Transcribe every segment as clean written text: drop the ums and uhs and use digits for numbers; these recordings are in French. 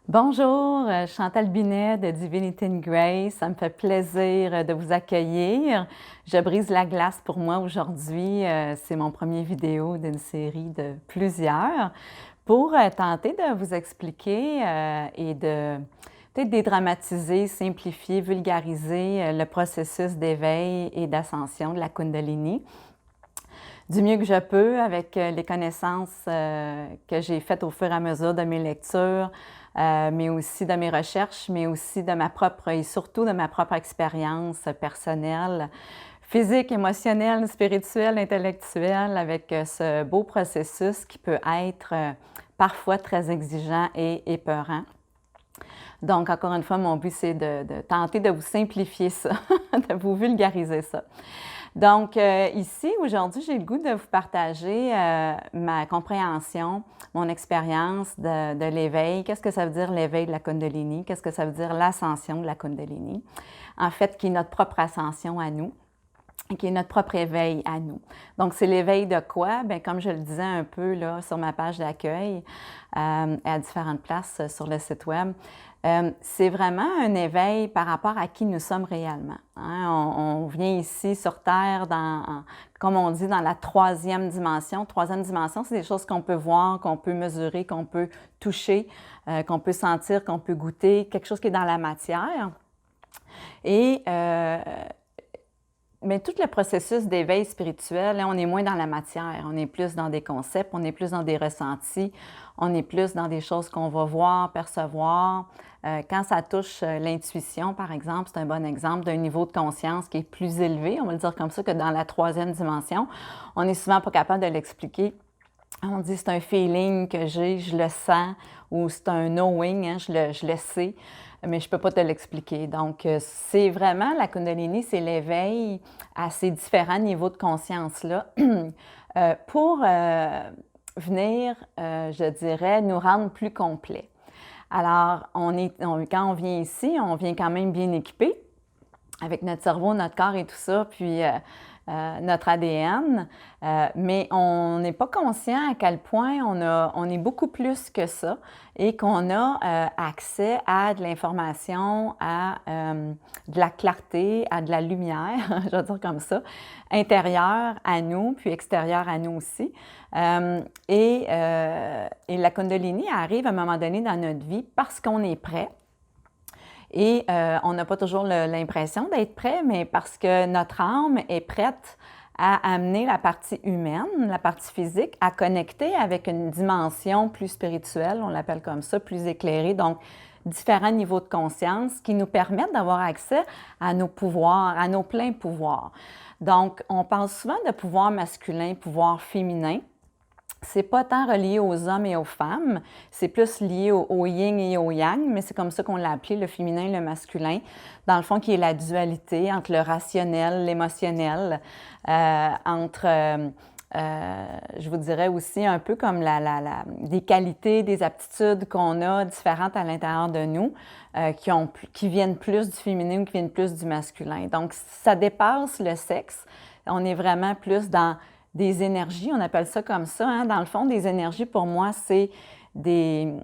Bonjour, Chantal Binet de Divinity and Grace. Ça me fait plaisir de vous accueillir. Je brise la glace pour moi aujourd'hui. C'est mon premier vidéo d'une série de plusieurs pour tenter de vous expliquer et de peut-être dédramatiser, simplifier, vulgariser le processus d'éveil et d'ascension de la Kundalini. Du mieux que je peux avec les connaissances que j'ai faites au fur et à mesure de mes lectures, mais aussi de mes recherches, mais aussi de ma propre et surtout de ma propre expérience personnelle, physique, émotionnelle, spirituelle, intellectuelle, avec ce beau processus qui peut être parfois très exigeant et épeurant. Donc, encore une fois, mon but, c'est de tenter de vous simplifier ça, de vous vulgariser ça. Donc, ici, aujourd'hui, j'ai le goût de vous partager ma compréhension, mon expérience de l'éveil. Qu'est-ce que ça veut dire l'éveil de la Kundalini? Qu'est-ce que ça veut dire l'ascension de la Kundalini? En fait, qui est notre propre ascension à nous, qui est notre propre éveil à nous. Donc, c'est l'éveil de quoi? Bien, comme je le disais un peu là, sur ma page d'accueil, à différentes places sur le site web, c'est vraiment un éveil par rapport à qui nous sommes réellement. Hein? On vient ici sur Terre, comme on dit, dans la troisième dimension. Troisième dimension, c'est des choses qu'on peut voir, qu'on peut mesurer, qu'on peut toucher, qu'on peut sentir, qu'on peut goûter, quelque chose qui est dans la matière. Et mais tout le processus d'éveil spirituel, là, on est moins dans la matière, on est plus dans des concepts, on est plus dans des ressentis, on est plus dans des choses qu'on va voir, percevoir. Quand ça touche l'intuition, par exemple, c'est un bon exemple d'un niveau de conscience qui est plus élevé, on va le dire comme ça, que dans la troisième dimension. On n'est souvent pas capable de l'expliquer. On dit c'est un feeling que j'ai, je le sens, ou c'est un knowing, hein, je le sais, mais je ne peux pas te l'expliquer. Donc, c'est vraiment la Kundalini, c'est l'éveil à ces différents niveaux de conscience-là pour venir, je dirais, nous rendre plus complets. Alors, quand on vient ici, on vient quand même bien équipé avec notre cerveau, notre corps et tout ça, puis notre ADN, mais on n'est pas conscient à quel point on est beaucoup plus que ça et qu'on a accès à de l'information, à de la clarté, à de la lumière, je vais dire comme ça, intérieure à nous, puis extérieure à nous aussi. Et la Kundalini arrive à un moment donné dans notre vie parce qu'on est prêt. Et on n'a pas toujours l'impression d'être prêt, mais parce que notre âme est prête à amener la partie humaine, la partie physique, à connecter avec une dimension plus spirituelle, on l'appelle comme ça, plus éclairée, donc différents niveaux de conscience qui nous permettent d'avoir accès à nos pouvoirs, à nos pleins pouvoirs. Donc, on parle souvent de pouvoir masculin, pouvoir féminin. C'est pas tant relié aux hommes et aux femmes, c'est plus lié au yin et au yang, mais c'est comme ça qu'on l'a appelé, le féminin et le masculin, dans le fond, qui est la dualité entre le rationnel, l'émotionnel, je vous dirais aussi un peu comme des qualités, des aptitudes qu'on a différentes à l'intérieur de nous, qui viennent plus du féminin ou qui viennent plus du masculin. Donc, ça dépasse le sexe. On est vraiment plus dans des énergies, on appelle ça comme ça. Hein? Dans le fond, des énergies, pour moi, c'est des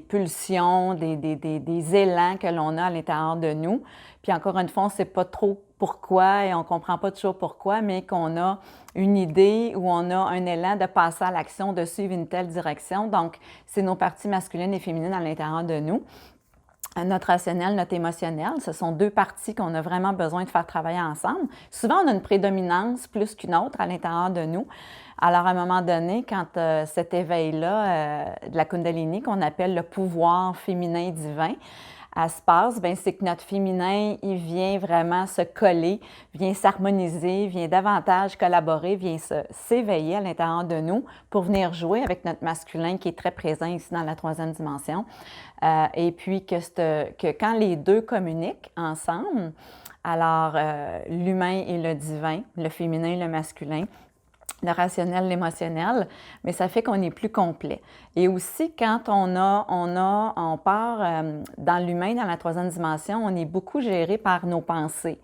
pulsions, des élans que l'on a à l'intérieur de nous. Puis encore une fois, on ne sait pas trop pourquoi et on ne comprend pas toujours pourquoi, mais qu'on a une idée ou on a un élan de passer à l'action, de suivre une telle direction. Donc, c'est nos parties masculines et féminines à l'intérieur de nous. Notre rationnel, notre émotionnel, ce sont deux parties qu'on a vraiment besoin de faire travailler ensemble. Souvent, on a une prédominance plus qu'une autre à l'intérieur de nous. Alors, à un moment donné, quand cet éveil-là de la Kundalini, qu'on appelle le pouvoir féminin divin, se passe, bien, c'est que notre féminin, il vient vraiment se coller, vient s'harmoniser, vient davantage collaborer, vient s'éveiller à l'intérieur de nous pour venir jouer avec notre masculin qui est très présent ici dans la troisième dimension. Et puis que quand les deux communiquent ensemble, alors l'humain et le divin, le féminin et le masculin, le rationnel, l'émotionnel, mais ça fait qu'on est plus complet. Et aussi, quand on part dans l'humain, dans la troisième dimension, on est beaucoup géré par nos pensées.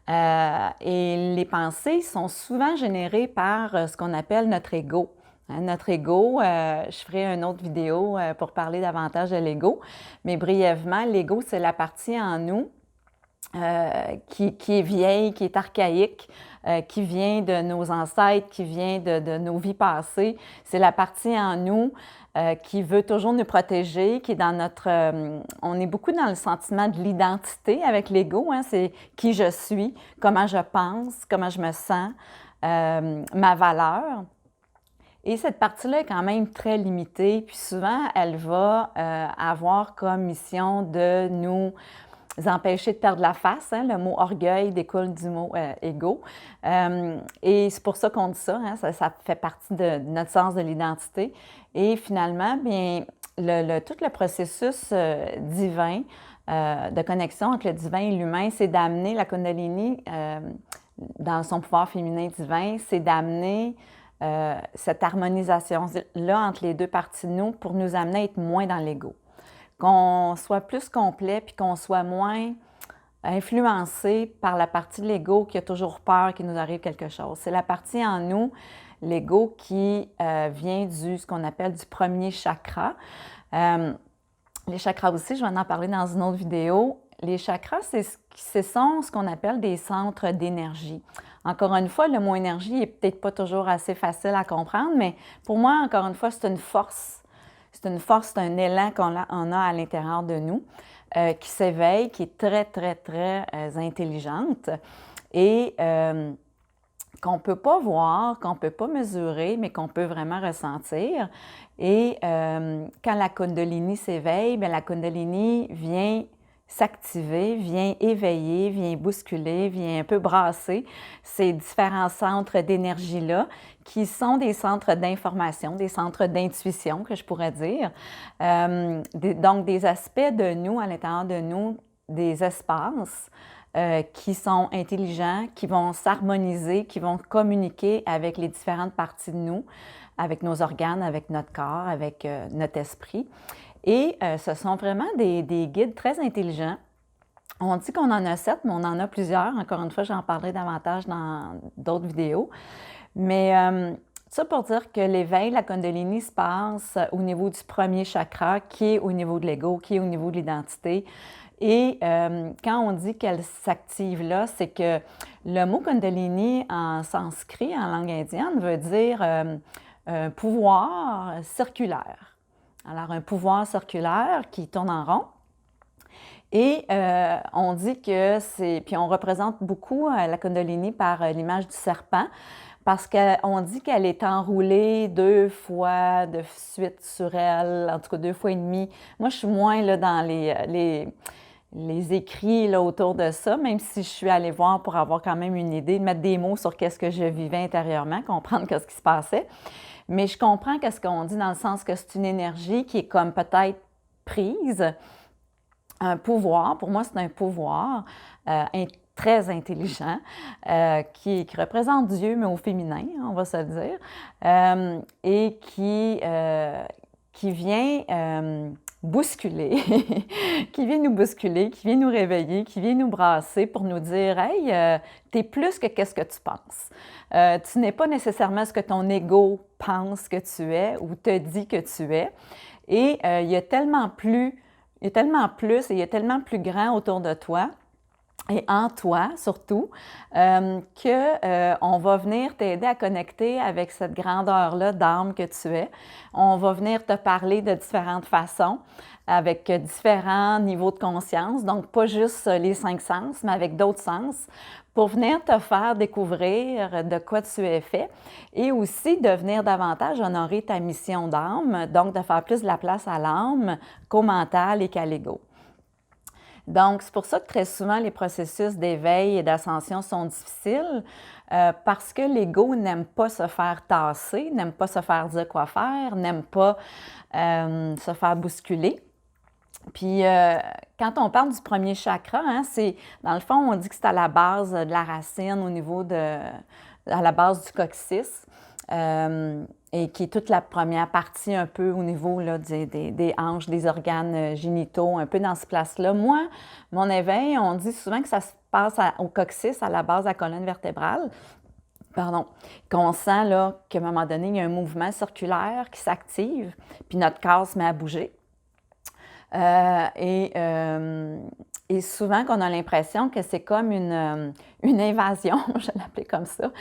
Et les pensées sont souvent générées par ce qu'on appelle notre ego. Hein, notre ego, je ferai une autre vidéo pour parler davantage de l'ego, mais brièvement, l'ego, c'est la partie en nous qui est vieille, qui est archaïque, qui vient de nos ancêtres, qui vient de nos vies passées. C'est la partie en nous qui veut toujours nous protéger, qui est dans notre... on est beaucoup dans le sentiment de l'identité avec l'ego, hein, c'est qui je suis, comment je pense, comment je me sens, ma valeur. Et cette partie-là est quand même très limitée, puis souvent, elle va avoir comme mission de nous empêcher de perdre la face. Hein? Le mot orgueil découle du mot ego. Et c'est pour ça qu'on dit ça, hein? Ça fait partie de notre sens de l'identité. Et finalement, bien, tout le processus divin, de connexion entre le divin et l'humain, c'est d'amener la Kundalini dans son pouvoir féminin divin, c'est d'amener cette harmonisation-là entre les deux parties de nous pour nous amener à être moins dans l'ego. Qu'on soit plus complet puis qu'on soit moins influencé par la partie de l'ego qui a toujours peur qu'il nous arrive quelque chose. C'est la partie en nous, l'ego, qui vient ce qu'on appelle du premier chakra. Les chakras aussi, je vais en parler dans une autre vidéo. Les chakras, ce sont ce qu'on appelle des centres d'énergie. Encore une fois, le mot énergie n'est peut-être pas toujours assez facile à comprendre, mais pour moi, encore une fois, c'est une force. C'est une force, c'est un élan qu'on a à l'intérieur de nous qui s'éveille, qui est très, très, très intelligente et qu'on ne peut pas voir, qu'on ne peut pas mesurer, mais qu'on peut vraiment ressentir. Et quand la Kundalini s'éveille, bien, la Kundalini vient s'activer, vient éveiller, vient bousculer, vient un peu brasser ces différents centres d'énergie-là qui sont des centres d'information, des centres d'intuition, que je pourrais dire. Donc, des aspects de nous, à l'intérieur de nous, des espaces qui sont intelligents, qui vont s'harmoniser, qui vont communiquer avec les différentes parties de nous, avec nos organes, avec notre corps, avec notre esprit. Et ce sont vraiment des guides très intelligents. On dit qu'on en a 7, mais on en a plusieurs. Encore une fois, j'en parlerai davantage dans d'autres vidéos. Mais ça pour dire que l'éveil, la Kundalini, se passe au niveau du premier chakra, qui est au niveau de l'ego, qui est au niveau de l'identité. Et quand on dit qu'elle s'active là, c'est que le mot Kundalini en sanskrit, en langue indienne, veut dire un pouvoir circulaire. Alors, un pouvoir circulaire qui tourne en rond. Et on dit que c'est... Puis on représente beaucoup la Kundalini par l'image du serpent parce qu'on dit qu'elle est enroulée 2 fois de suite sur elle, en tout cas 2 fois et demi. Moi, je suis moins là, dans les écrits là, autour de ça, même si je suis allée voir pour avoir quand même une idée, mettre des mots sur qu'est-ce que je vivais intérieurement, comprendre qu'est-ce qui se passait. Mais je comprends qu'est-ce qu'on dit dans le sens que c'est une énergie qui est comme peut-être prise, un pouvoir. Pour moi, c'est un pouvoir très intelligent qui représente Dieu, mais au féminin, on va se le dire, et qui vient bousculer, qui vient nous bousculer, qui vient nous réveiller, qui vient nous brasser pour nous dire « Hey, t'es plus que qu'est-ce que tu penses. Tu n'es pas nécessairement ce que ton ego pense que tu es ou te dit que tu es. Et il y a tellement plus et il y a tellement plus grand autour de toi et en toi surtout, qu'on va venir t'aider à connecter avec cette grandeur-là d'âme que tu es. On va venir te parler de différentes façons, avec différents niveaux de conscience, donc pas juste les 5 sens, mais avec d'autres sens, pour venir te faire découvrir de quoi tu es fait et aussi de venir davantage honorer ta mission d'âme, donc de faire plus de la place à l'âme qu'au mental et qu'à l'ego. Donc, c'est pour ça que très souvent, les processus d'éveil et d'ascension sont difficiles parce que l'ego n'aime pas se faire tasser, n'aime pas se faire dire quoi faire, n'aime pas se faire bousculer. Puis, quand on parle du premier chakra, hein, dans le fond, on dit que c'est à la base de la racine, à la base du coccyx. Et qui est toute la première partie un peu au niveau là, des hanches, des organes génitaux, un peu dans cette place-là. Moi, mon éveil, on dit souvent que ça se passe au coccyx, à la base de la colonne vertébrale. pardon, qu'on sent là, qu'à un moment donné, il y a un mouvement circulaire qui s'active, puis notre corps se met à bouger. Euh, et, euh, et souvent qu'on a l'impression que c'est comme une invasion, je vais l'appeler comme ça,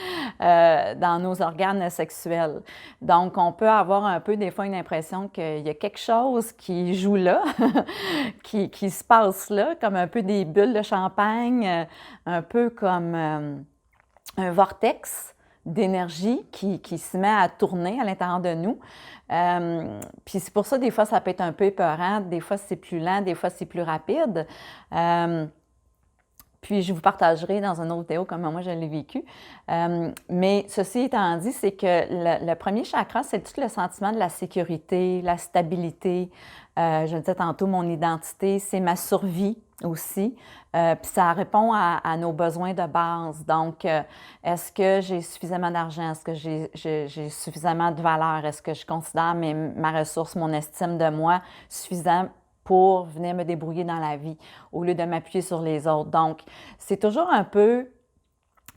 dans nos organes sexuels. Donc, on peut avoir un peu des fois une impression qu'il y a quelque chose qui joue là, qui se passe là, comme un peu des bulles de champagne, un peu comme un vortex d'énergie qui se met à tourner à l'intérieur de nous. Puis c'est pour ça, des fois, ça peut être un peu épeurant, des fois, c'est plus lent, des fois, c'est plus rapide. Puis je vous partagerai dans une autre vidéo comment moi je l'ai vécu. Mais ceci étant dit, c'est que le premier chakra, c'est tout le sentiment de la sécurité, la stabilité. Je le disais tantôt, mon identité, c'est ma survie aussi. Puis ça répond à nos besoins de base. Donc, est-ce que j'ai suffisamment d'argent? Est-ce que j'ai suffisamment de valeur? Est-ce que je considère ma ressource, mon estime de moi suffisant pour venir me débrouiller dans la vie au lieu de m'appuyer sur les autres? Donc, c'est toujours un peu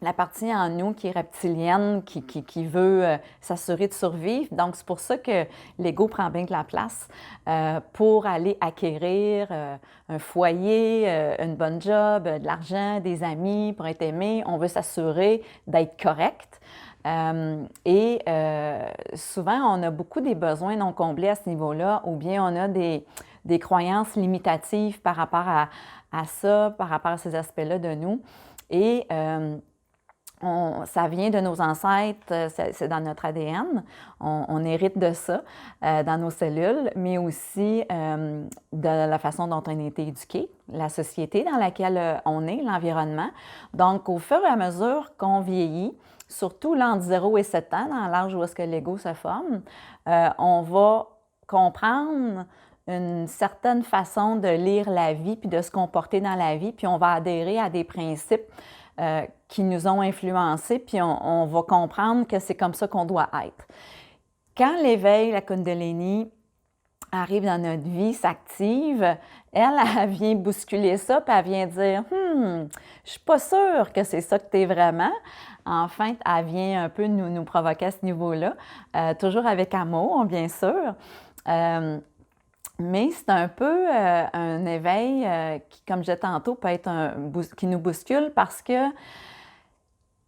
la partie en nous qui est reptilienne, qui veut s'assurer de survivre. Donc, c'est pour ça que l'ego prend bien de la place pour aller acquérir un foyer, une bonne job, de l'argent, des amis, pour être aimé. On veut s'assurer d'être correct. Souvent, on a beaucoup des besoins non comblés à ce niveau-là, ou bien on a des croyances limitatives par rapport à ça, par rapport à ces aspects-là de nous. Et ça vient de nos ancêtres, c'est dans notre ADN, on hérite de ça dans nos cellules, mais aussi de la façon dont on a été éduqué, la société dans laquelle on est, l'environnement. Donc, au fur et à mesure qu'on vieillit, surtout là, entre 0 et 7 ans, dans l'âge où est-ce que l'ego se forme, on va comprendre une certaine façon de lire la vie puis de se comporter dans la vie, puis on va adhérer à des principes qui nous ont influencés, puis on va comprendre que c'est comme ça qu'on doit être. Quand l'éveil, la Kundalini, arrive dans notre vie, s'active, elle vient bousculer ça, puis elle vient dire « je suis pas sûre que c'est ça que tu es vraiment ». Enfin, elle vient un peu nous provoquer à ce niveau-là, toujours avec amour, bien sûr. Mais c'est un peu un éveil qui, comme je disais tantôt, peut être qui nous bouscule parce que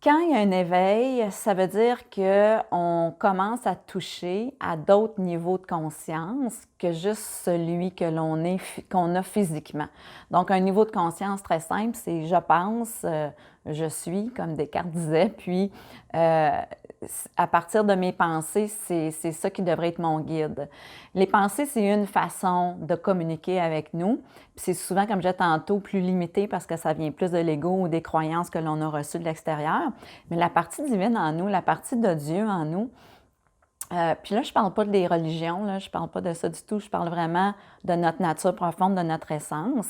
quand il y a un éveil, ça veut dire qu'on commence à toucher à d'autres niveaux de conscience que juste celui qu'on a physiquement. Donc, un niveau de conscience très simple, c'est je pense, je suis, comme Descartes disait, puis à partir de mes pensées, c'est ça qui devrait être mon guide. Les pensées, c'est une façon de communiquer avec nous. Puis c'est souvent, comme je disais tantôt, plus limité parce que ça vient plus de l'ego ou des croyances que l'on a reçues de l'extérieur. Mais la partie divine en nous, la partie de Dieu en nous, puis là, je ne parle pas des religions, là, je ne parle pas de ça du tout, je parle vraiment de notre nature profonde, de notre essence.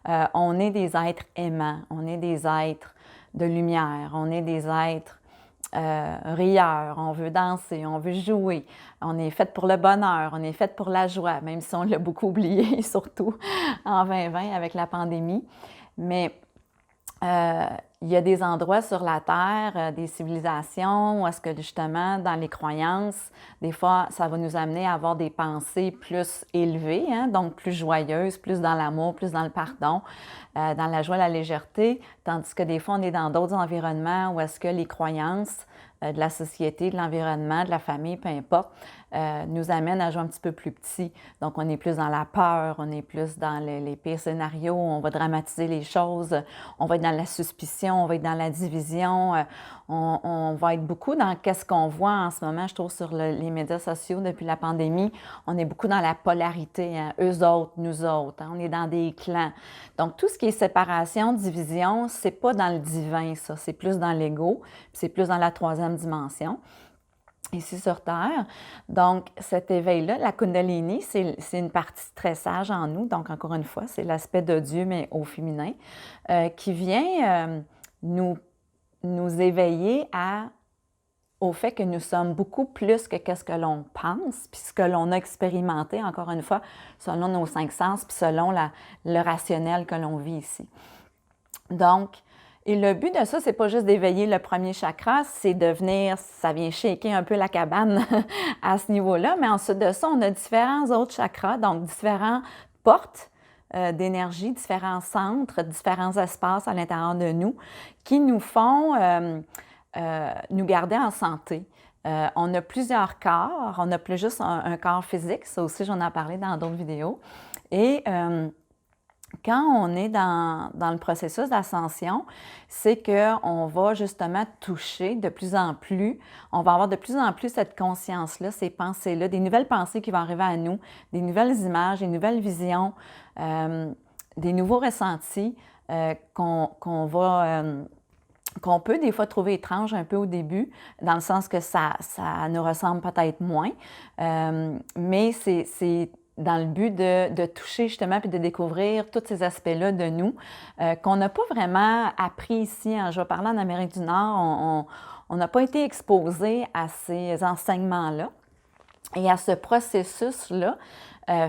On est des êtres aimants, on est des êtres de lumière, on est des êtres rieurs, on veut danser, on veut jouer, on est fait pour le bonheur, on est fait pour la joie, même si on l'a beaucoup oublié, surtout en 2020 avec la pandémie. Mais il y a des endroits sur la Terre, des civilisations, où est-ce que justement, dans les croyances, des fois, ça va nous amener à avoir des pensées plus élevées, hein, donc plus joyeuses, plus dans l'amour, plus dans le pardon, dans la joie, la légèreté, tandis que des fois, on est dans d'autres environnements où est-ce que les croyances de la société, de l'environnement, de la famille, peu importe, nous amènent à jouer un petit peu plus petit. Donc, on est plus dans la peur, on est plus dans les pires scénarios, on va dramatiser les choses, on va être dans la suspicion, on va être dans la division, on va être beaucoup dans qu'est-ce qu'on voit en ce moment, je trouve, sur les médias sociaux depuis la pandémie. On est beaucoup dans la polarité, hein, eux autres, nous autres, hein, on est dans des clans. Donc, tout ce qui est séparation, division, c'est pas dans le divin, ça, c'est plus dans l'ego, c'est plus dans la troisième dimension, ici sur Terre. Donc, cet éveil-là, la Kundalini, c'est une partie très sage en nous. Donc, encore une fois, c'est l'aspect de Dieu, mais au féminin, qui vient nous éveiller au fait que nous sommes beaucoup plus que qu'est-ce que l'on pense, puis ce que l'on a expérimenté, encore une fois, selon nos 5 sens, puis selon le rationnel que l'on vit ici. Donc, Et le but de ça, c'est pas juste d'éveiller le premier chakra, c'est de venir, ça vient shaker un peu la cabane à ce niveau-là, mais ensuite de ça, on a différents autres chakras, donc différentes portes d'énergie, différents centres, différents espaces à l'intérieur de nous qui nous font nous garder en santé. On a plusieurs corps, on n'a plus juste un corps physique, ça aussi j'en ai parlé dans d'autres vidéos. Et quand on est dans le processus d'ascension, c'est qu'on va justement toucher de plus en plus, on va avoir de plus en plus cette conscience-là, ces pensées-là, des nouvelles pensées qui vont arriver à nous, des nouvelles images, des nouvelles visions, des nouveaux ressentis qu'on peut des fois trouver étrange un peu au début, dans le sens que ça nous ressemble peut-être moins, mais c'est dans le but de toucher justement puis de découvrir tous ces aspects-là de nous qu'on n'a pas vraiment appris ici. Je vais parler en Amérique du Nord, on n'a pas été exposé à ces enseignements-là et à ce processus-là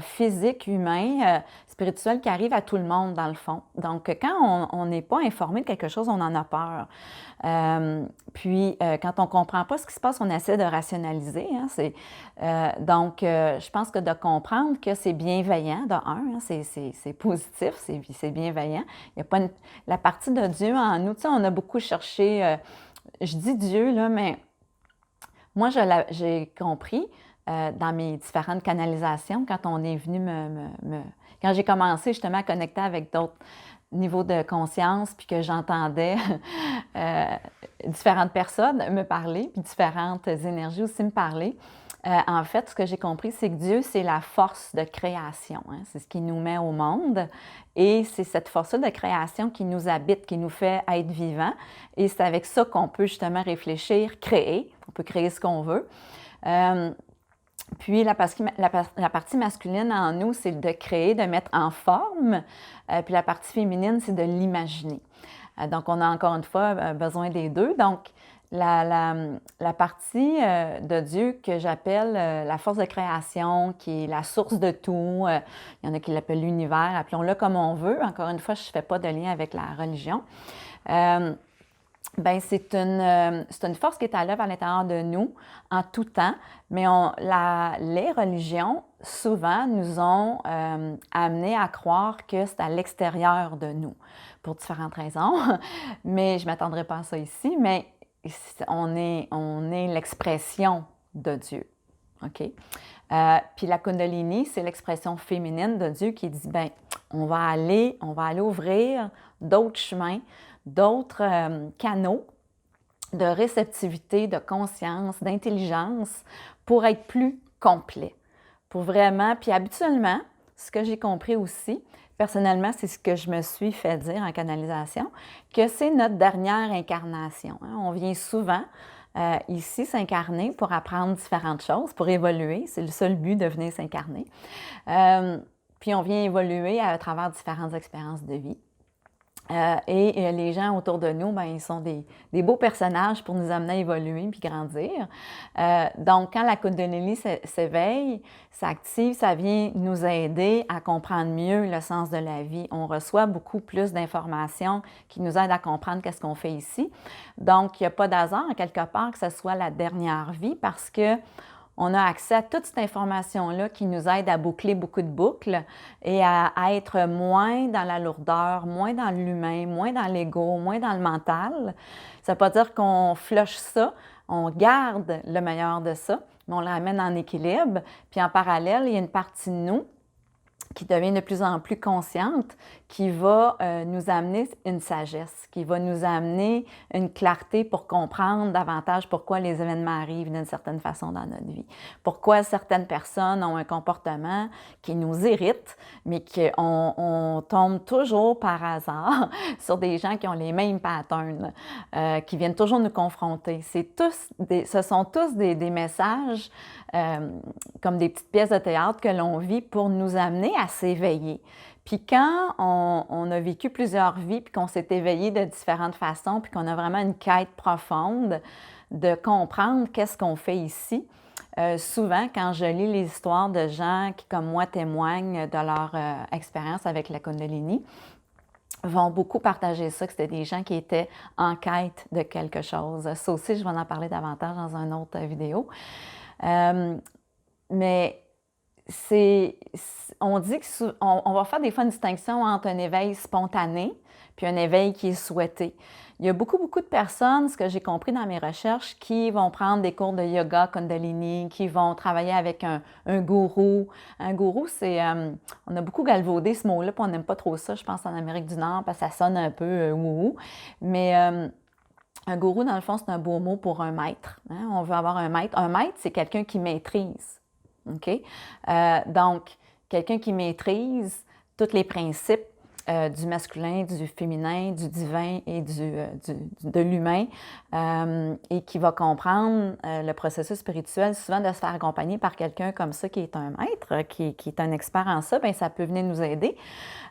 physique, humain, spirituel qui arrive à tout le monde dans le fond. Donc, quand on n'est pas informé de quelque chose, on en a peur. Puis, quand on ne comprend pas ce qui se passe, on essaie de rationaliser. Donc, je pense que de comprendre que c'est bienveillant, de un, c'est positif, c'est bienveillant. Il n'y a pas la partie de Dieu en nous. Tu sais, on a beaucoup cherché, je dis Dieu, là, mais moi, j'ai compris dans mes différentes canalisations, quand on est venu quand j'ai commencé justement à connecter avec d'autres niveaux de conscience, puis que j'entendais différentes personnes me parler, puis différentes énergies aussi me parler, en fait, ce que j'ai compris, c'est que Dieu, c'est la force de création. C'est ce qui nous met au monde. Et c'est cette force-là de création qui nous habite, qui nous fait être vivants. Et c'est avec ça qu'on peut justement réfléchir, créer. On peut créer ce qu'on veut. Puis la partie masculine en nous, c'est de créer, de mettre en forme. Puis la partie féminine, c'est de l'imaginer. Donc, on a encore une fois besoin des deux. Donc, la partie de Dieu que j'appelle la force de création, qui est la source de tout, il y en a qui l'appellent l'univers, appelons-le comme on veut. Encore une fois, je ne fais pas de lien avec la religion. Bien, c'est une force qui est à l'œuvre à l'intérieur de nous en tout temps, mais les religions, souvent, nous ont amenés à croire que c'est à l'extérieur de nous, pour différentes raisons, mais je ne m'attendrai pas à ça ici, mais on est l'expression de Dieu, OK? Puis la Kundalini, c'est l'expression féminine de Dieu qui dit, bien, on va aller ouvrir d'autres chemins, d'autres canaux de réceptivité, de conscience, d'intelligence pour être plus complet. Pour vraiment, puis habituellement, ce que j'ai compris aussi, personnellement, c'est ce que je me suis fait dire en canalisation, que c'est notre dernière incarnation. On vient souvent ici s'incarner pour apprendre différentes choses, pour évoluer. C'est le seul but de venir s'incarner. Puis on vient évoluer à travers différentes expériences de vie. Et les gens autour de nous, bien, ils sont des beaux personnages pour nous amener à évoluer puis grandir. Donc, quand la Kundalini s'éveille, s'active, ça vient nous aider à comprendre mieux le sens de la vie. On reçoit beaucoup plus d'informations qui nous aident à comprendre qu'est-ce qu'on fait ici. Donc, il n'y a pas d'hasard, en quelque part, que ce soit la dernière vie parce que on a accès à toute cette information-là qui nous aide à boucler beaucoup de boucles et à être moins dans la lourdeur, moins dans l'humain, moins dans l'ego, moins dans le mental. Ça ne veut pas dire qu'on flush ça, on garde le meilleur de ça, mais on le ramène en équilibre. Puis en parallèle, il y a une partie de nous qui devient de plus en plus consciente, qui va nous amener une sagesse, qui va nous amener une clarté pour comprendre davantage pourquoi les événements arrivent d'une certaine façon dans notre vie. Pourquoi certaines personnes ont un comportement qui nous irrite, mais qu'on tombe toujours par hasard sur des gens qui ont les mêmes patterns, qui viennent toujours nous confronter. Ce sont tous des messages comme des petites pièces de théâtre que l'on vit pour nous amener à s'éveiller. Puis quand on a vécu plusieurs vies, puis qu'on s'est éveillé de différentes façons, puis qu'on a vraiment une quête profonde de comprendre qu'est-ce qu'on fait ici, souvent, quand je lis les histoires de gens qui, comme moi, témoignent de leur expérience avec la Kundalini, vont beaucoup partager ça, que c'était des gens qui étaient en quête de quelque chose. Ça aussi, je vais en parler davantage dans une autre vidéo. Mais on dit qu'on va faire des fois une distinction entre un éveil spontané puis un éveil qui est souhaité. Il y a beaucoup de personnes, ce que j'ai compris dans mes recherches, qui vont prendre des cours de yoga, Kundalini, qui vont travailler avec un gourou. Un gourou, c'est... on a beaucoup galvaudé ce mot-là, puis on n'aime pas trop ça, je pense, en Amérique du Nord, parce que ça sonne un peu wouhou. Mais un gourou, dans le fond, c'est un beau mot pour un maître. Hein? On veut avoir un maître. Un maître, c'est quelqu'un qui maîtrise. OK? Donc, quelqu'un qui maîtrise tous les principes du masculin, du féminin, du divin et de l'humain et qui va comprendre le processus spirituel, souvent de se faire accompagner par quelqu'un comme ça qui est un maître, qui est un expert en ça, bien, ça peut venir nous aider.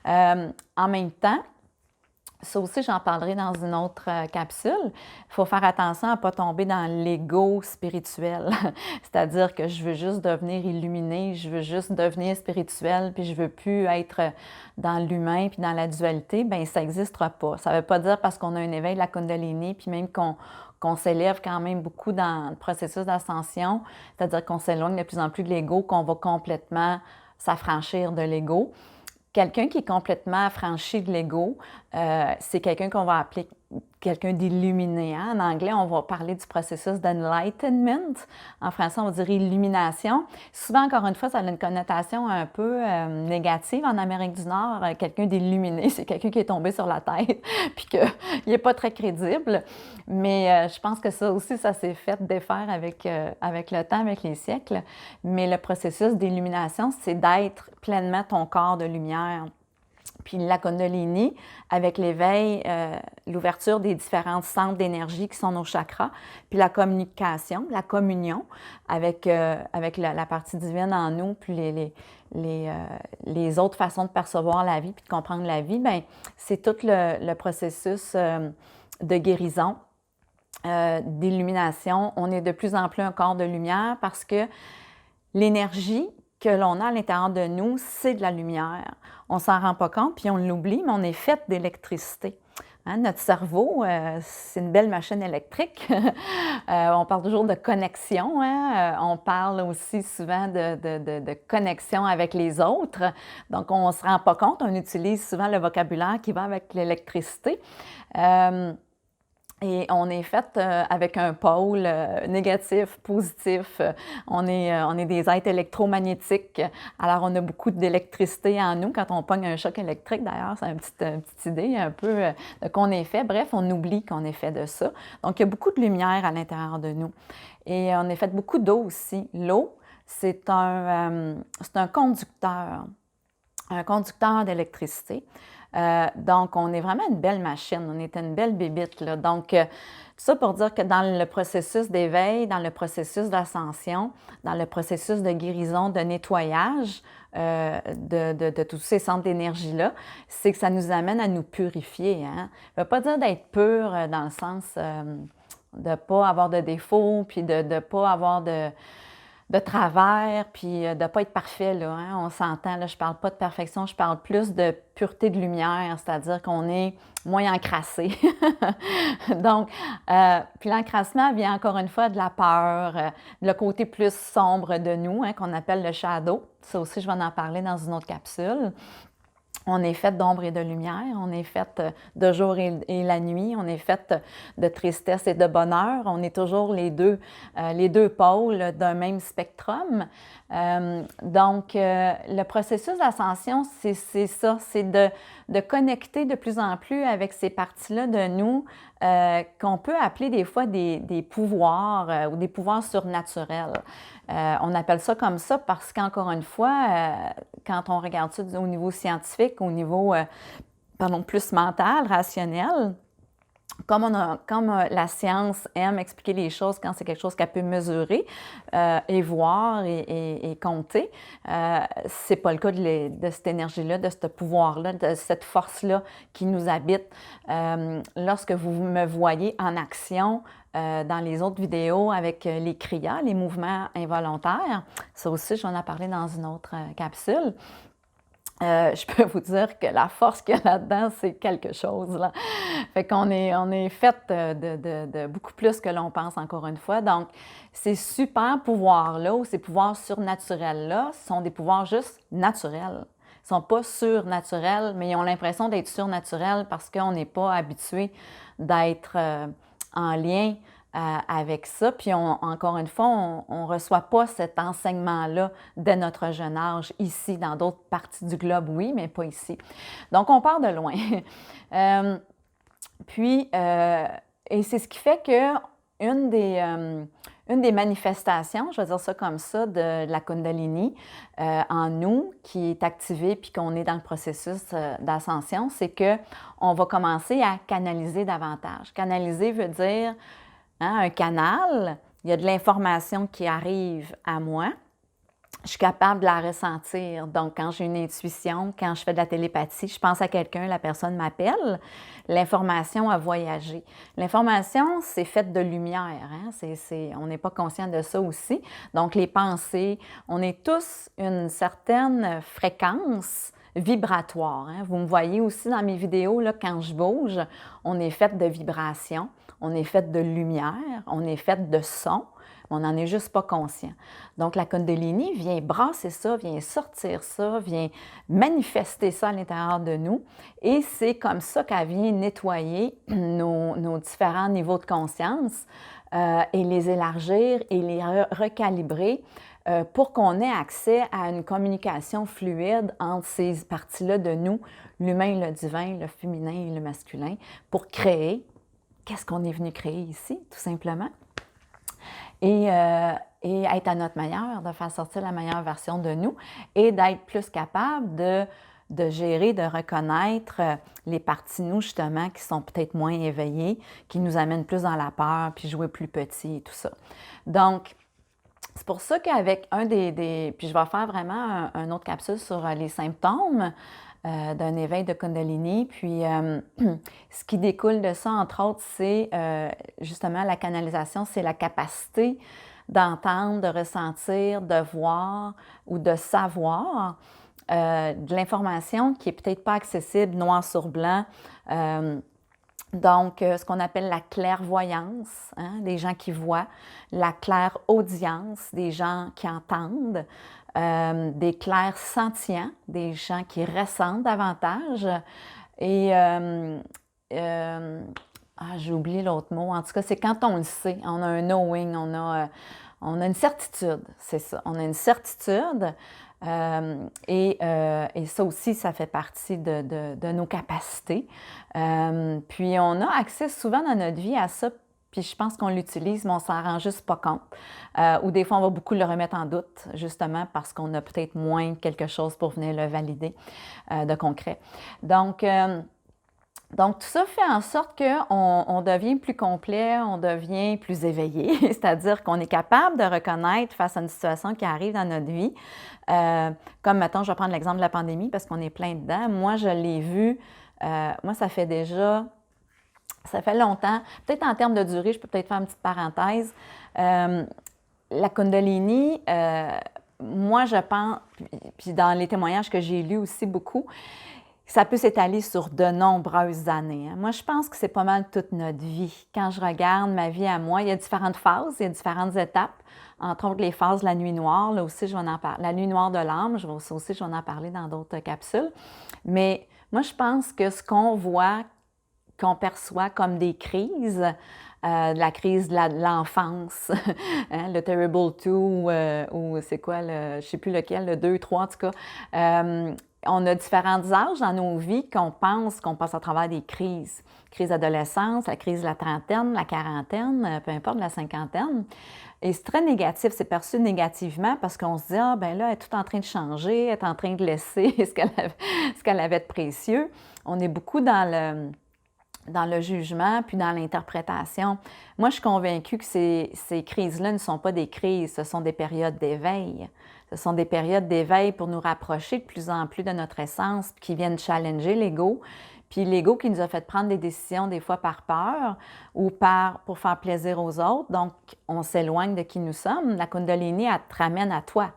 En même temps, ça aussi, j'en parlerai dans une autre capsule. Il faut faire attention à ne pas tomber dans l'ego spirituel. C'est-à-dire que je veux juste devenir illuminé, je veux juste devenir spirituel, puis je veux plus être dans l'humain puis dans la dualité. Bien, ça n'existera pas. Ça ne veut pas dire parce qu'on a un éveil de la Kundalini, puis même qu'on s'élève quand même beaucoup dans le processus d'ascension, c'est-à-dire qu'on s'éloigne de plus en plus de l'ego, qu'on va complètement s'affranchir de l'ego. Quelqu'un qui est complètement affranchi de l'ego, c'est quelqu'un qu'on va appeler quelqu'un d'illuminé. Hein? En anglais, on va parler du processus d'enlightenment. En français, on va dire illumination. Souvent, encore une fois, ça a une connotation un peu négative en Amérique du Nord. Quelqu'un d'illuminé, c'est quelqu'un qui est tombé sur la tête puis qu'il n'est pas très crédible. Mais je pense que ça aussi, ça s'est fait défaire avec le temps, avec les siècles. Mais le processus d'illumination, c'est d'être pleinement ton corps de lumière. Puis la Kundalini, avec l'éveil, l'ouverture des différents centres d'énergie qui sont nos chakras, puis la communication, la communion avec la partie divine en nous, puis les autres façons de percevoir la vie puis de comprendre la vie, bien, c'est tout le processus de guérison, d'illumination. On est de plus en plus un corps de lumière parce que l'énergie que l'on a à l'intérieur de nous, c'est de la lumière. On ne s'en rend pas compte, puis on l'oublie, mais on est fait d'électricité. Hein, notre cerveau, c'est une belle machine électrique. On parle toujours de connexion. Hein? On parle aussi souvent de connexion avec les autres. Donc, on ne se rend pas compte. On utilise souvent le vocabulaire qui va avec l'électricité. Et on est fait avec un pôle négatif, positif. On est des êtres électromagnétiques. Alors, on a beaucoup d'électricité en nous. Quand on pogne un choc électrique, d'ailleurs, c'est une petite idée un peu de qu'on est fait. Bref, on oublie qu'on est fait de ça. Donc, il y a beaucoup de lumière à l'intérieur de nous. Et on est fait beaucoup d'eau aussi. L'eau, c'est un conducteur d'électricité. Donc, on est vraiment une belle machine, on est une belle bébite, là. Donc, tout ça pour dire que dans le processus d'éveil, dans le processus d'ascension, dans le processus de guérison, de nettoyage de tous ces centres d'énergie-là, c'est que ça nous amène à nous purifier. Hein? Ça ne veut pas dire d'être pur dans le sens de ne pas avoir de défauts, puis de ne pas avoir de travers, puis de ne pas être parfait, là, hein? On s'entend, là, je ne parle pas de perfection, je parle plus de pureté de lumière, c'est-à-dire qu'on est moins encrassé. Donc, puis l'encrassement vient encore une fois de la peur, le côté plus sombre de nous, hein, qu'on appelle le shadow. Ça aussi, je vais en parler dans une autre capsule. On est fait d'ombre et de lumière, on est fait de jour et la nuit, on est fait de tristesse et de bonheur. On est toujours les deux pôles d'un même spectrum. Donc, le processus d'ascension, c'est ça, c'est de connecter de plus en plus avec ces parties-là de nous qu'on peut appeler des fois des pouvoirs ou des pouvoirs surnaturels. On appelle ça comme ça parce qu'encore une fois, quand on regarde ça au niveau scientifique, au niveau plus mental, rationnel, comme la science aime expliquer les choses quand c'est quelque chose qu'elle peut mesurer et voir et compter, c'est pas le cas de cette énergie-là, de ce pouvoir-là, de cette force-là qui nous habite. Lorsque vous me voyez en action, dans les autres vidéos avec les kriyas, les mouvements involontaires, ça aussi, je vais en parler dans une autre capsule. je peux vous dire que la force qu'il y a là-dedans, c'est quelque chose, là. Fait qu'on est fait de beaucoup plus que l'on pense, encore une fois. Donc, ces super pouvoirs-là ou ces pouvoirs surnaturels-là sont des pouvoirs juste naturels. Ils ne sont pas surnaturels, mais ils ont l'impression d'être surnaturels parce qu'on n'est pas habitué d'être en lien avec ça. Puis, encore une fois, on ne reçoit pas cet enseignement-là dès notre jeune âge, ici, dans d'autres parties du globe, oui, mais pas ici. Donc, on part de loin. Et c'est ce qui fait que une des manifestations, je vais dire ça comme ça, de la Kundalini en nous, qui est activée puis qu'on est dans le processus d'ascension, c'est qu'on va commencer à canaliser davantage. Canaliser veut dire un canal, il y a de l'information qui arrive à moi. Je suis capable de la ressentir. Donc, quand j'ai une intuition, quand je fais de la télépathie, je pense à quelqu'un, la personne m'appelle, l'information a voyagé. L'information, c'est faite de lumière. On n'est pas conscient de ça aussi. Donc, les pensées, on est tous une certaine fréquence vibratoire. Vous me voyez aussi dans mes vidéos, là, quand je bouge, on est fait de vibrations, on est fait de lumière, on est fait de son. On n'en est juste pas conscient. Donc, la Kundalini vient brasser ça, vient sortir ça, vient manifester ça à l'intérieur de nous. Et c'est comme ça qu'elle vient nettoyer nos différents niveaux de conscience et les élargir et les recalibrer pour qu'on ait accès à une communication fluide entre ces parties-là de nous, l'humain, le divin, le féminin et le masculin, pour créer qu'est-ce qu'on est venu créer ici, tout simplement. Et être à notre meilleur, de faire sortir la meilleure version de nous et d'être plus capable de gérer, de reconnaître les parties de nous, justement, qui sont peut-être moins éveillées, qui nous amènent plus dans la peur, puis jouer plus petit et tout ça. Donc, c'est pour ça qu'avec puis je vais faire vraiment un autre capsule sur les symptômes d'un éveil de Kundalini. Puis, ce qui découle de ça, entre autres, c'est justement la canalisation, c'est la capacité d'entendre, de ressentir, de voir ou de savoir de l'information qui n'est peut-être pas accessible noir sur blanc. Donc, ce qu'on appelle la clairvoyance, des gens qui voient, la clairaudience, des gens qui entendent, des clairsentients, des gens qui ressentent davantage. Et, j'ai oublié l'autre mot. En tout cas, c'est quand on le sait, on a un knowing, on a une certitude, c'est ça. On a une certitude. Et ça aussi, ça fait partie de nos capacités. Puis on a accès souvent dans notre vie à ça, puis je pense qu'on l'utilise, mais on ne s'en rend juste pas compte. Ou des fois, on va beaucoup le remettre en doute, justement parce qu'on a peut-être moins quelque chose pour venir le valider de concret. Donc, tout ça fait en sorte qu'on devient plus complet, on devient plus éveillé, c'est-à-dire qu'on est capable de reconnaître face à une situation qui arrive dans notre vie. Comme, mettons, je vais prendre l'exemple de la pandémie parce qu'on est plein dedans. Moi, je l'ai vu, moi, ça fait longtemps. Peut-être en termes de durée, je peux peut-être faire une petite parenthèse. La Kundalini, moi, je pense, puis dans les témoignages que j'ai lus aussi beaucoup, ça peut s'étaler sur de nombreuses années. Moi, je pense que c'est pas mal toute notre vie. Quand je regarde ma vie à moi, il y a différentes phases, il y a différentes étapes. Entre autres, les phases de la nuit noire, là aussi, je vais en parler. La nuit noire de l'âme, je vais en parler dans d'autres capsules. Mais moi, je pense que ce qu'on voit, qu'on perçoit comme des crises, la crise de l'enfance, le Terrible Two, ou c'est quoi, je ne sais plus lequel, le 2, 3 en tout cas. On a différents âges dans nos vies qu'on pense qu'on passe à travers des crises. Crise d'adolescence, la crise de la trentaine, la quarantaine, peu importe, la cinquantaine. Et c'est très négatif, c'est perçu négativement parce qu'on se dit « Ah, ben là, elle est tout en train de changer, elle est en train de laisser ce qu'elle avait de précieux. » On est beaucoup dans le jugement puis dans l'interprétation. Moi, je suis convaincue que ces crises-là ne sont pas des crises, ce sont des périodes d'éveil. Ce sont des périodes d'éveil pour nous rapprocher de plus en plus de notre essence, puis qui viennent challenger l'ego. Puis l'ego qui nous a fait prendre des décisions des fois par peur ou pour faire plaisir aux autres. Donc, on s'éloigne de qui nous sommes. La Kundalini, elle te ramène à toi.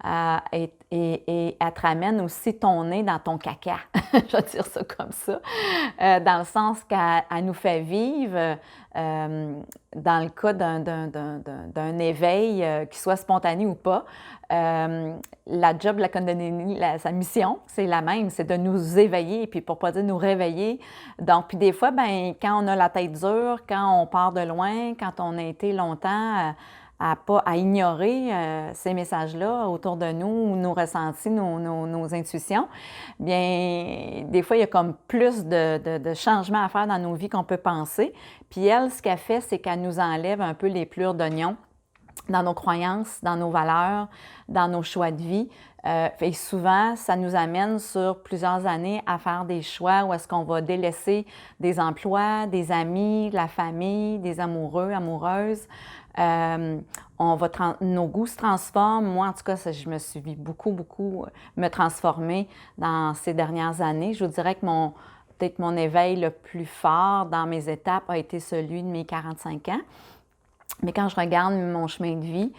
et elle te ramène aussi ton nez dans ton caca, je vais dire ça comme ça, dans le sens qu'elle nous fait vivre, dans le cas d'un éveil, qui soit spontané ou pas, la job de la Kundalini, sa mission, c'est la même, c'est de nous éveiller, puis pour pas dire nous réveiller. Donc, puis des fois, ben quand on a la tête dure, quand on part de loin, quand on a été longtemps à ignorer ces messages-là autour de nous, nos ressentis, nos intuitions, bien, des fois, il y a comme plus de changements à faire dans nos vies qu'on peut penser. Puis elle, ce qu'elle fait, c'est qu'elle nous enlève un peu les plures d'oignon dans nos croyances, dans nos valeurs, dans nos choix de vie. Et souvent, ça nous amène sur plusieurs années à faire des choix où est-ce qu'on va délaisser des emplois, des amis, la famille, des amoureux, amoureuses. Nos goûts se transforment. Moi, en tout cas, je me suis vu beaucoup me transformer dans ces dernières années. Je vous dirais que peut-être mon éveil le plus fort dans mes étapes a été celui de mes 45 ans. Mais quand je regarde mon chemin de vie,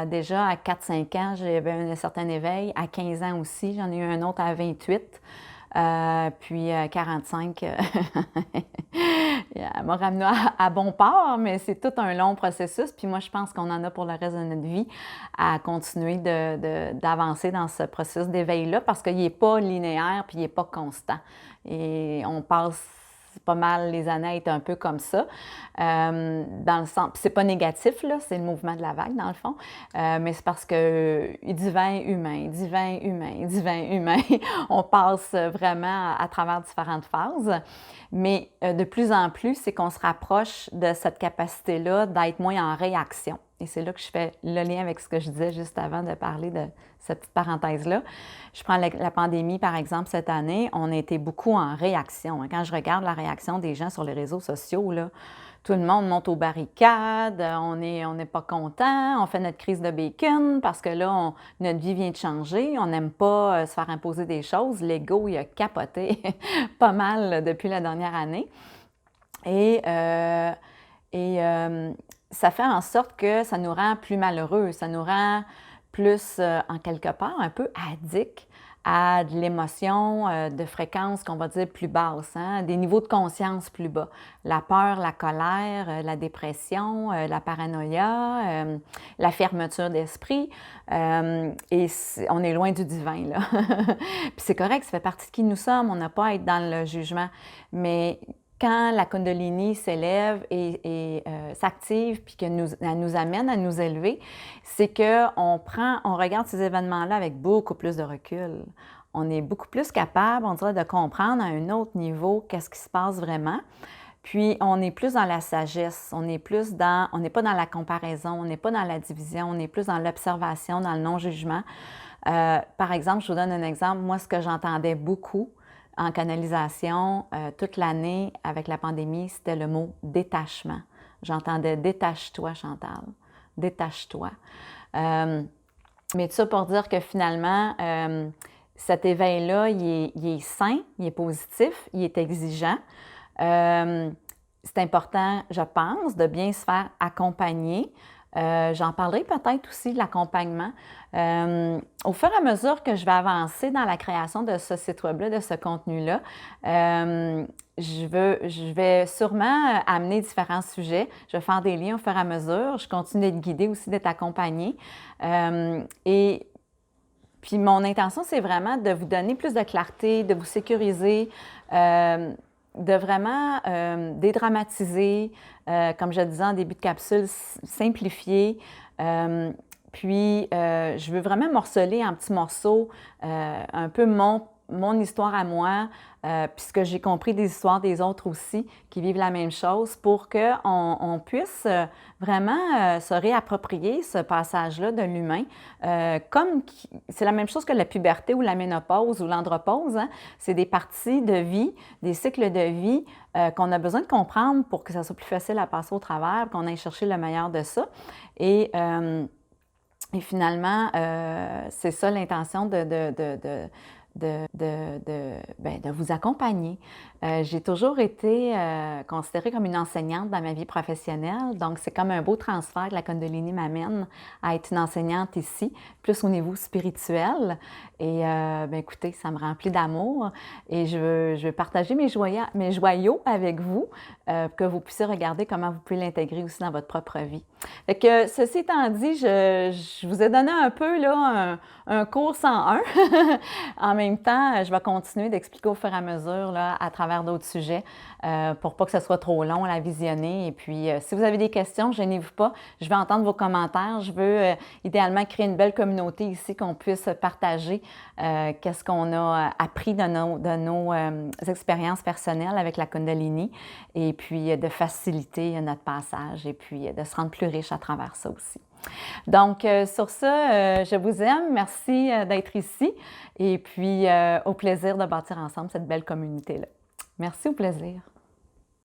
déjà à 4-5 ans, j'avais un certain éveil. À 15 ans aussi, j'en ai eu un autre à 28. Puis 45, elle m'a ramené à bon port, mais c'est tout un long processus. Puis moi, je pense qu'on en a pour le reste de notre vie à continuer d'avancer dans ce processus d'éveil-là parce qu'il n'est pas linéaire puis il n'est pas constant. Et on passe pas mal les années à être un peu comme ça, dans le sens, c'est pas négatif, là, c'est le mouvement de la vague, dans le fond, mais c'est parce que divin, humain, divin, humain, divin, humain, on passe vraiment à travers différentes phases, mais de plus en plus, c'est qu'on se rapproche de cette capacité-là d'être moins en réaction. Et c'est là que je fais le lien avec ce que je disais juste avant de parler de cette petite parenthèse-là. Je prends la pandémie, par exemple, cette année, on a été beaucoup en réaction. Quand je regarde la réaction des gens sur les réseaux sociaux, là, tout le monde monte aux barricades, on n'est pas content, on fait notre crise de bacon parce que là, notre vie vient de changer, on n'aime pas se faire imposer des choses. L'ego, il a capoté pas mal depuis la dernière année. Et ça fait en sorte que ça nous rend plus malheureux, ça nous rend plus, en quelque part, un peu addict à de l'émotion de fréquence qu'on va dire plus basse, hein? Des niveaux de conscience plus bas. La peur, la colère, la dépression, la paranoïa, la fermeture d'esprit. Et on est loin du divin, là. Puis c'est correct, ça fait partie de qui nous sommes, on n'a pas à être dans le jugement. Mais quand la Kundalini s'élève et s'active, puis qu'elle nous amène à nous élever, c'est qu'on regarde ces événements-là avec beaucoup plus de recul. On est beaucoup plus capable, on dirait, de comprendre à un autre niveau qu'est-ce qui se passe vraiment. Puis, on est plus dans la sagesse, on n'est pas dans la comparaison, on n'est pas dans la division, on est plus dans l'observation, dans le non-jugement. Par exemple, je vous donne un exemple. Moi, ce que j'entendais beaucoup en canalisation toute l'année avec la pandémie, c'était le mot détachement. J'entendais « détache-toi, Chantal, détache-toi ». Mais tout ça pour dire que finalement, cet éveil-là, il est sain, il est positif, il est exigeant. C'est important, je pense, de bien se faire accompagner. J'en parlerai peut-être aussi de l'accompagnement. Au fur et à mesure que je vais avancer dans la création de ce site web-là, de ce contenu-là, je vais sûrement amener différents sujets. Je vais faire des liens au fur et à mesure. Je continue d'être guidée aussi, d'être accompagnée. Et puis mon intention, c'est vraiment de vous donner plus de clarté, de vous sécuriser, de vraiment dédramatiser, comme je disais en début de capsule, simplifier. Puis, je veux vraiment morceler en petits morceaux un peu mon histoire à moi, puis ce que j'ai compris des histoires des autres aussi qui vivent la même chose pour qu'on puisse vraiment se réapproprier ce passage-là de l'humain. C'est la même chose que la puberté ou la ménopause ou l'andropause, hein? C'est des parties de vie, des cycles de vie qu'on a besoin de comprendre pour que ça soit plus facile à passer au travers, qu'on aille chercher le meilleur de ça. Et finalement, c'est ça l'intention de vous accompagner. J'ai toujours été considérée comme une enseignante dans ma vie professionnelle, donc c'est comme un beau transfert que la Kundalini m'amène à être une enseignante ici, plus au niveau spirituel. Et écoutez, ça me remplit d'amour et je veux partager mes joyaux avec vous, que vous puissiez regarder comment vous pouvez l'intégrer aussi dans votre propre vie. Fait que, ceci étant dit, je vous ai donné un peu là, un cours 101. En même temps, je vais continuer d'expliquer au fur et à mesure là, à travers d'autres sujets pour pas que ce soit trop long à visionner. Et puis, si vous avez des questions, gênez-vous pas. Je vais entendre vos commentaires. Je veux idéalement créer une belle communauté ici, qu'on puisse partager qu'est-ce qu'on a appris de nos expériences personnelles avec la Kundalini et puis de faciliter notre passage et puis de se rendre plus riche à travers ça aussi. Donc, sur ça, je vous aime. Merci d'être ici et puis au plaisir de bâtir ensemble cette belle communauté-là. Merci, au plaisir.